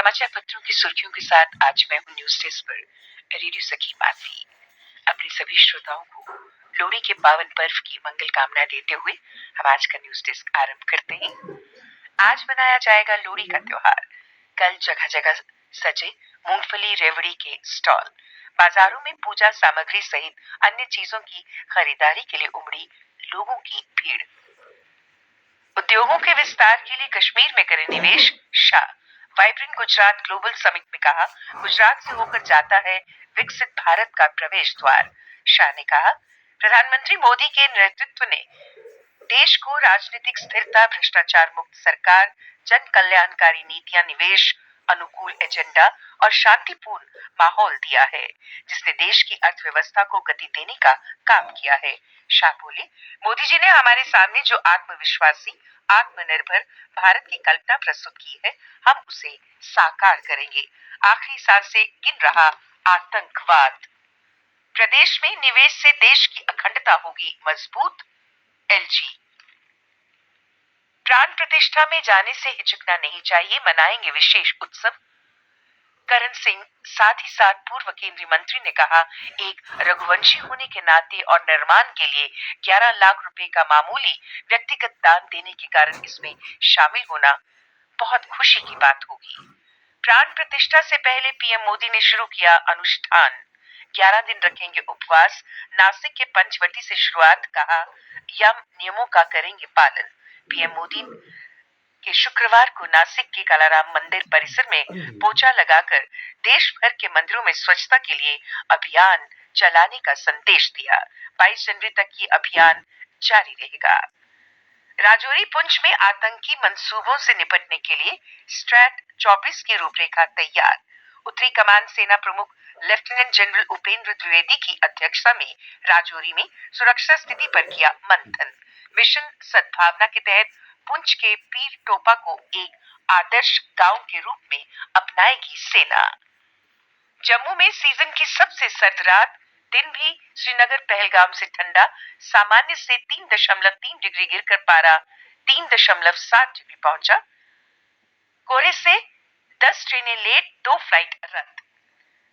समाचार पत्रों की सुर्खियों के साथ आज मैं हूँ न्यूज डेस्क पर रेडियो सखी माधवी। अपने सभी श्रोताओं को लोहड़ी के पावन पर्व की मंगल कामना देते हुए हम आज का न्यूज डेस्क आरंभ करते हैं। आज मनाया जाएगा लोहड़ी का त्योहार। कल जगह जगह सजे मूंगफली रेवड़ी के स्टॉल, बाजारों में पूजा सामग्री सहित अन्य चीजों की खरीदारी के लिए उमड़ी लोगों की भीड़। उद्योगों के विस्तार के लिए कश्मीर में करें निवेश, Shah. Vibrant Gujarat global summit में कहा, गुजरात से होकर जाता है विकसित भारत का प्रवेश द्वार। शाह ने कहा, प्रधानमंत्री मोदी के नेतृत्व ने देश को राजनीतिक स्थिरता, भ्रष्टाचार मुक्त सरकार, जन कल्याणकारी नीतियां, निवेश अनुकूल एजेंडा और शांतिपूर्ण माहौल दिया है, जिसने देश की अर्थव्यवस्था को गति देने का काम किया है। शाह बोले, मोदी जी ने हमारे सामने जो आत्मविश्वासी, आत्मनिर्भर भारत की कल्पना प्रस्तुत की है, हम उसे साकार करेंगे। आखिरी सांसें गिन रहा आतंकवाद। प्रदेश में निवेश से देश की अखंडता होगी मजबूत। एलजी। प्राण प्रतिष्ठा में जाने से हिचकना नहीं चाहिए, मनाएंगे विशेष उत्सव। करण सिंह साथ ही साथ पूर्व केंद्रीय मंत्री ने कहा, एक रघुवंशी होने के नाते और निर्माण के लिए 11 लाख रुपए का मामूली व्यक्तिगत दान देने के कारण इसमें शामिल होना बहुत खुशी की बात होगी। प्राण प्रतिष्ठा से पहले पीएम मोदी ने शुरू किया अनुष्ठान। 11 दिन रखेंगे उपवास। नासिक के पंचवटी से शुरुआत, कहा यम नियमों का करेंगे पालन। पीएम मोदी के शुक्रवार को नासिक के कालाराम मंदिर परिसर में पोछा लगाकर देश भर के मंदिरों में स्वच्छता के लिए अभियान चलाने का संदेश दिया। 22 जनवरी तक ये अभियान जारी रहेगा। राजौरी पुंछ में आतंकी मंसूबों से निपटने के लिए स्ट्रैट 24 की रूपरेखा तैयार। उत्तरी कमान सेना प्रमुख लेफ्टिनेंट जनरल उपेंद्र द्विवेदी की अध्यक्षता में राजौरी में सुरक्षा स्थिति पर किया मंथन। मिशन सद्भावना के तहत पुंछ के पीर टोपा को एक आदर्श गांव के रूप में अपनाएगी सेना। जम्मू में सीजन की सबसे सर्द रात, दिन भी श्रीनगर पहलगाम से ठंडा, सामान्य से 3.3 डिग्री गिरकर पारा 3.7 डिग्री पहुंचा। कोहरे से 10 ट्रेनें लेट, 2 फ्लाइट रद्द।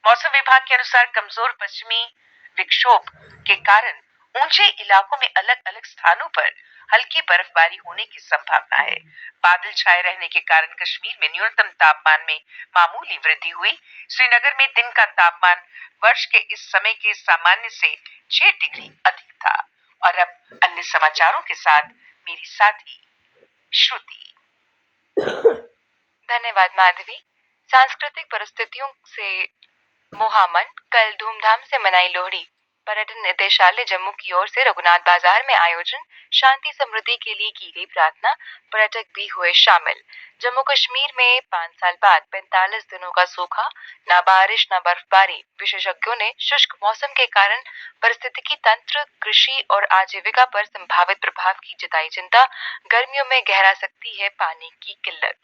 मौसम विभाग के अनुसार कमजोर पश्चिमी विक्षोभ के कारण ऊंचे इलाकों में अलग अलग स्थानों पर हल्की बर्फबारी होने की संभावना है। बादल छाए रहने के कारण कश्मीर में न्यूनतम तापमान में मामूली वृद्धि हुई। श्रीनगर में दिन का तापमान वर्ष के इस समय के सामान्य से 6 डिग्री अधिक था। और अब अन्य समाचारों के साथ मेरी साथी श्रुति। धन्यवाद माधवी। सांस्कृतिक परिस्थितियों से मोहामन कल धूमधाम से मनाई लोहड़ी। पर्यटन निदेशालय जम्मू की ओर से रघुनाथ बाजार में आयोजन, शांति समृद्धि के लिए की गई प्रार्थना, पर्यटक भी हुए शामिल। जम्मू कश्मीर में 5 साल बाद 45 दिनों का सूखा, न बारिश न बर्फबारी। विशेषज्ञों ने शुष्क मौसम के कारण पारिस्थितिकी तंत्र, कृषि और आजीविका पर संभावित प्रभाव की जताई चिंता। गर्मियों में गहरा सकती है पानी की किल्लत।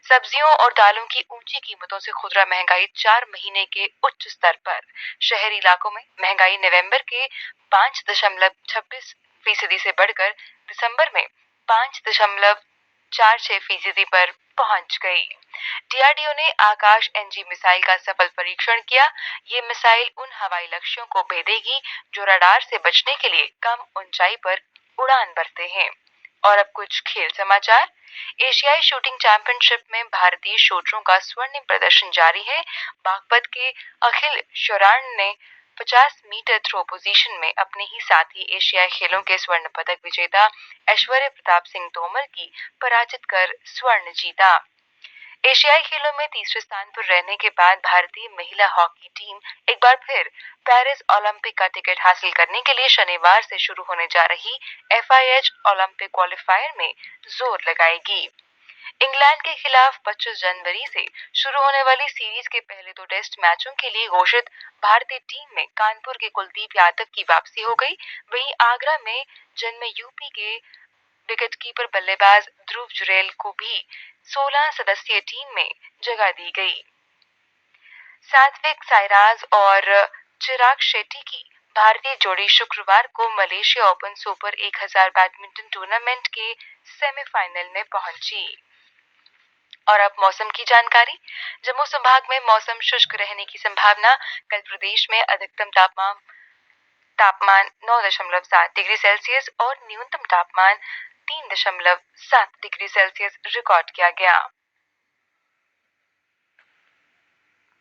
सब्जियों और दालों की ऊंची कीमतों से खुदरा महंगाई 4 महीने के उच्च स्तर पर। शहरी इलाकों में महंगाई नवंबर के 5.26% से बढ़कर दिसंबर में 5.46% पर पहुंच गई। डीआरडीओ ने आकाश एनजी मिसाइल का सफल परीक्षण किया। ये मिसाइल उन हवाई लक्ष्यों को भेदेगी जो रडार से बचने के लिए कम ऊंचाई पर उड़ान भरते हैं। और अब कुछ खेल समाचार। एशियाई शूटिंग चैंपियनशिप में भारतीय शूटरों का स्वर्णिम प्रदर्शन जारी है। बागपत के अखिल शोराण ने 50 मीटर थ्रो पोजीशन में अपने ही साथी एशियाई खेलों के स्वर्ण पदक विजेता ऐश्वर्य प्रताप सिंह तोमर की पराजित कर स्वर्ण जीता। एशियाई खेलों में तीसरे स्थान पर रहने के बाद भारतीय महिला हॉकी टीम एक बार फिर पेरिस ओलंपिक का टिकट हासिल करने के लिए शनिवार से शुरू होने जा रही FIH ओलंपिक क्वालिफायर में जोर लगाएगी। इंग्लैंड के खिलाफ 25 जनवरी से शुरू होने वाली सीरीज के पहले 2 टेस्ट मैचों के लिए घोषित भारतीय टीम में कानपुर के कुलदीप यादव की वापसी हो गई। वहीं आगरा में जन्मे यूपी के विकेटकीपर बल्लेबाज ध्रुव जुरैल को भी 16 सदस्यीय टीम में जगह दी गई। सात्विक साईराज और चिराग शेट्टी की भारतीय जोड़ी शुक्रवार को Malaysia open super 1000 badminton tournament के सेमीफाइनल में पहुंची। और अब मौसम की जानकारी। जम्मू संभाग में मौसम शुष्क रहने की संभावना। कल प्रदेश में अधिकतम तापमान 9.7 डिग्री सेल्सियस और न्यूनतम तापमान 3.7 डिग्री सेल्सियस रिकॉर्ड किया गया।